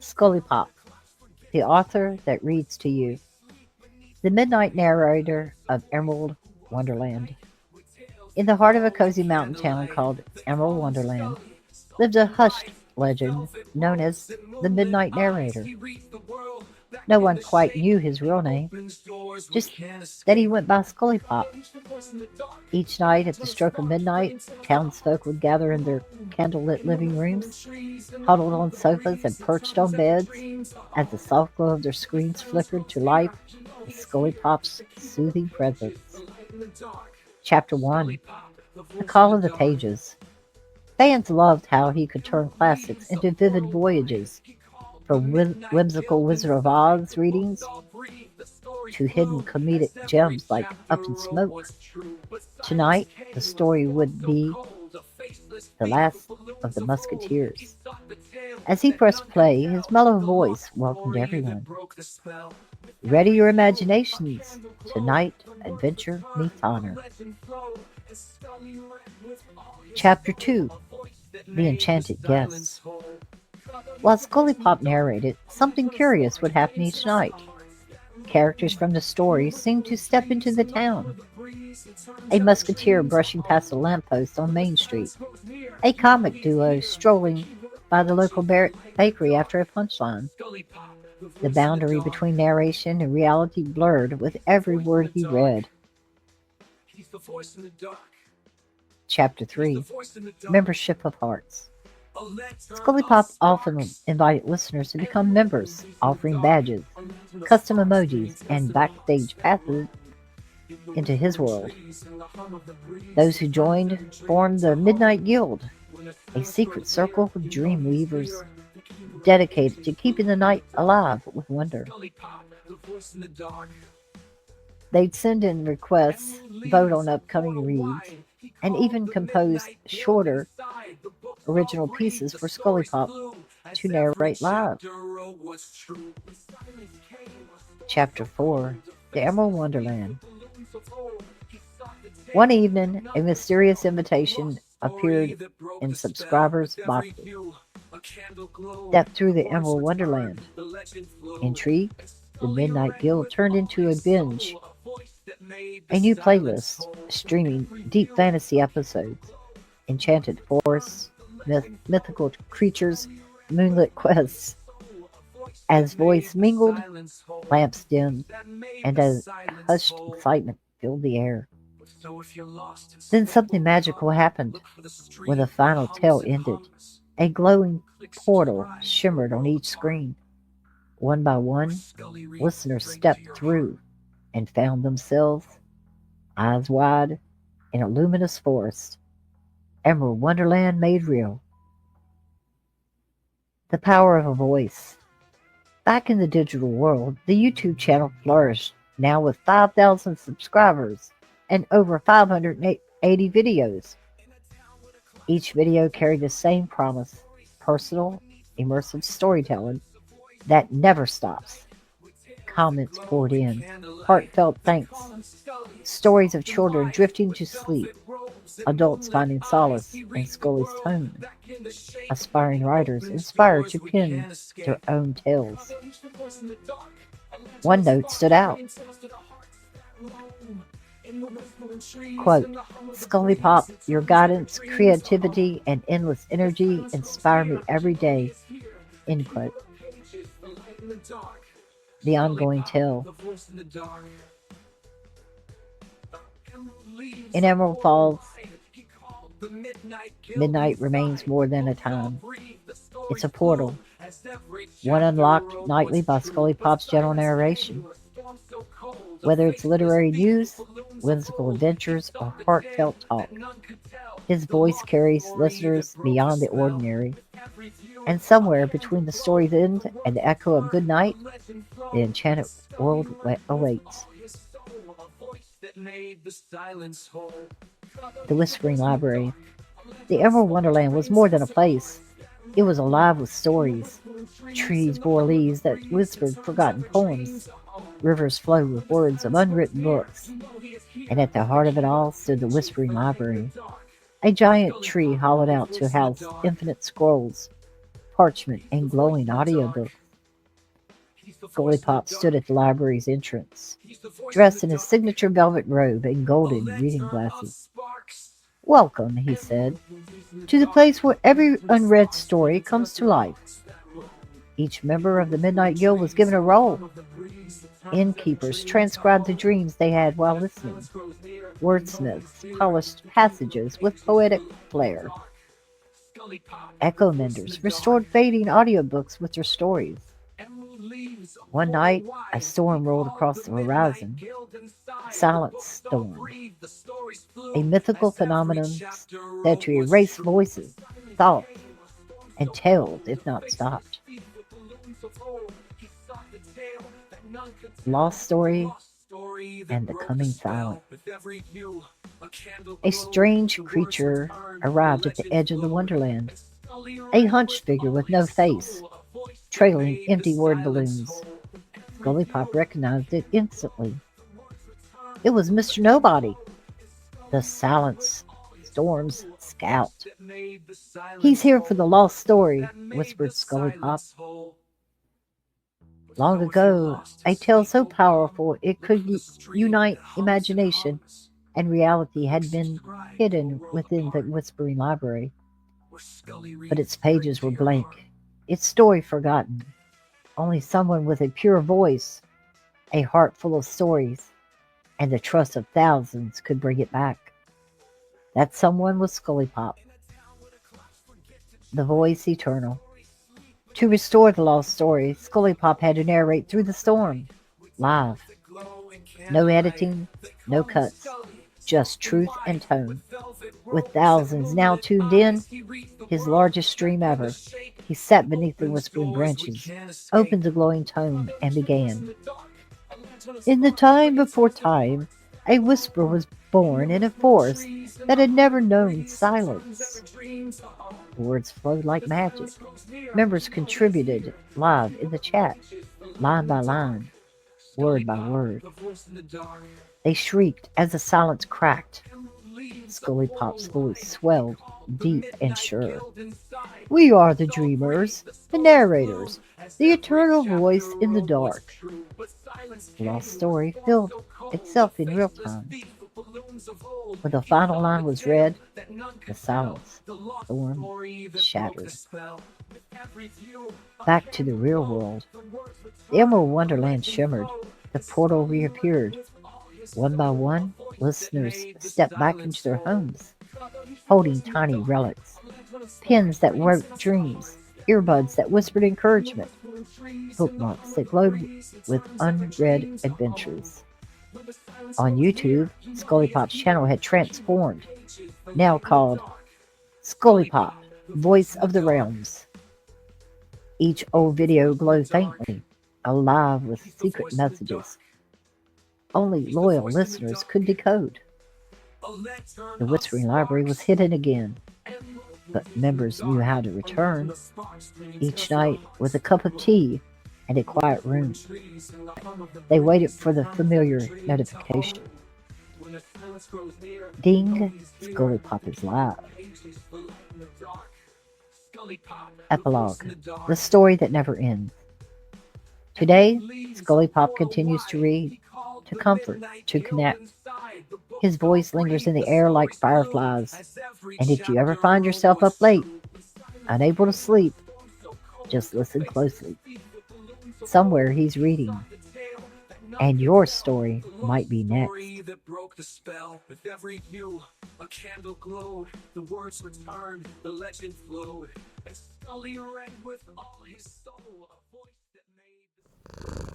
ScullyPop, the author that reads to you, the midnight narrator of Emerald Wonderland. In the heart of a cozy mountain town called Emerald Wonderland lived a hushed legend known as the Midnight Narrator. No one quite knew his real name, just that he went by ScullyPop. Each night at the stroke of midnight, townsfolk would gather in their candlelit living rooms, huddled on sofas and perched on beds, as the soft glow of their screens flickered to life with ScullyPop's soothing presence. Chapter 1: The Call of the Pages. Fans loved how he could turn classics into vivid voyages, from whimsical Wizard of Oz readings to hidden comedic gems like Up in Smoke. Tonight, the story would be The Last of the Musketeers. As he pressed play, his mellow voice welcomed everyone. Ready your imaginations. Tonight, adventure meets honor. Chapter 2: The Enchanted Guests. While ScullyPop narrated, something curious would happen each night. Characters from the story seemed to step into the town. A musketeer brushing past a lamppost on Main Street. A comic duo strolling by the local bakery after a punchline. The boundary between narration and reality blurred with every word he read. Chapter 3: Membership of Hearts. ScullyPop often invited listeners to become members, offering badges, custom emojis, and backstage passes into his world. Those who joined formed the Midnight Guild, a secret circle of dream weavers dedicated to keeping the night alive with wonder. They'd send in requests, vote on upcoming reads, and even compose shorter original pieces for ScullyPop to narrate live. Chapter 4: The Emerald Wonderland. One evening, a mysterious invitation appeared in subscribers' boxes that through the Emerald Wonderland. Intrigued, the Midnight Guild turned into a binge, a new playlist streaming deep fantasy episodes, enchanted forests, mythical creatures, moonlit quests. As voice mingled, lamps dimmed, and as hushed excitement filled the air. Then something magical happened. When the final tale ended, a glowing portal shimmered on each screen. One by one, listeners stepped through and found themselves, eyes wide, in a luminous forest. Emerald Wonderland made real. The power of a voice. Back in the digital world, the YouTube channel flourished, now with 5,000 subscribers and over 580 videos. Each video carried the same promise: personal, immersive storytelling that never stops. Comments poured in, heartfelt thanks, stories of children drifting to sleep, adults finding solace in Scully's tone, aspiring writers inspired to pen their own tales. One note stood out. Quote, ScullyPop, your guidance, creativity, and endless energy inspire me every day. End quote. The ongoing tale. In Emerald Falls, midnight remains more than a time. It's a portal, one unlocked nightly by ScullyPop's gentle narration. Whether it's literary news, whimsical adventures, or heartfelt talk, his voice carries listeners beyond the ordinary. And somewhere between the story's end and the echo of good night, the enchanted world awaits. The Whispering Library. The Emerald Wonderland was more than a place. It was alive with stories. Trees bore leaves that whispered forgotten poems. Rivers flowed with words of unwritten books. And at the heart of it all stood the Whispering Library, a giant tree hollowed out to house infinite scrolls, parchment, and glowing audiobooks. Scully Pop stood at the library's entrance, dressed in his signature velvet robe and golden reading glasses. "Welcome," he said, "to the place where every unread story comes to life." Each member of the Midnight Guild was given a role. Innkeepers transcribed the dreams they had while listening. Wordsmiths polished passages with poetic flair. Echo menders restored fading audiobooks with their stories. One night, a storm rolled across the horizon. Silence storm, a mythical phenomenon said to erase voices, thoughts, and tales if not stopped. Lost Story and the Coming Silence. A strange creature arrived at the edge of the wonderland. A hunched figure with no face, trailing empty word balloons. Scully Pop recognized it instantly. It was Mr. Nobody, the Silence Storm's scout. "He's here for the lost story," whispered Scully Pop. Long ago, a tale so powerful it could unite imagination and reality had been hidden within the Whispering Library. But its pages were blank, its story forgotten. Only someone with a pure voice, a heart full of stories, and the trust of thousands could bring it back. That someone was Scully Pop, the voice eternal. To restore the lost story, Scully Pop had to narrate through the storm, live. No editing, no cuts, just truth and tone. With thousands now tuned in, his largest stream ever, he sat beneath the whispering branches, opened the glowing tome, and began. "In the time before time, a whisper was born in a forest that had never known silence." The words flowed like magic. Members contributed live in the chat, line by line, word by word. They shrieked as the silence cracked. Scully Pop's voice swelled, deep and sure. "We are the dreamers, the narrators, the eternal voice in the dark." The lost story filled itself in real time. When the final line was read, the silence storm shattered. Back to the real world. The Emerald Wonderland shimmered. The portal reappeared. One by one, listeners stepped back into their homes, holding tiny relics, pens that wrote dreams, earbuds that whispered encouragement, bookmarks that glowed with unread adventures. On YouTube, Scully Pop's channel had transformed, now called Scully Pop, Voice of the Realms. Each old video glowed faintly, alive with secret messages only loyal listeners could decode. The Whispering Library was hidden again, but members knew how to return, each night with a cup of tea and a quiet room. They waited for the familiar notification. Ding, Scully Pop is live. Epilogue, the story that never ends. Today, Scully Pop continues to read, to comfort, to connect. His voice lingers in the air like fireflies. And if you ever find yourself up late, unable to sleep, just listen closely. Somewhere he's reading, and your story might be next. That broke the spell. With every hue, a candle glowed. The words returned, the legend flowed. And Scully read with all his soul, a voice that made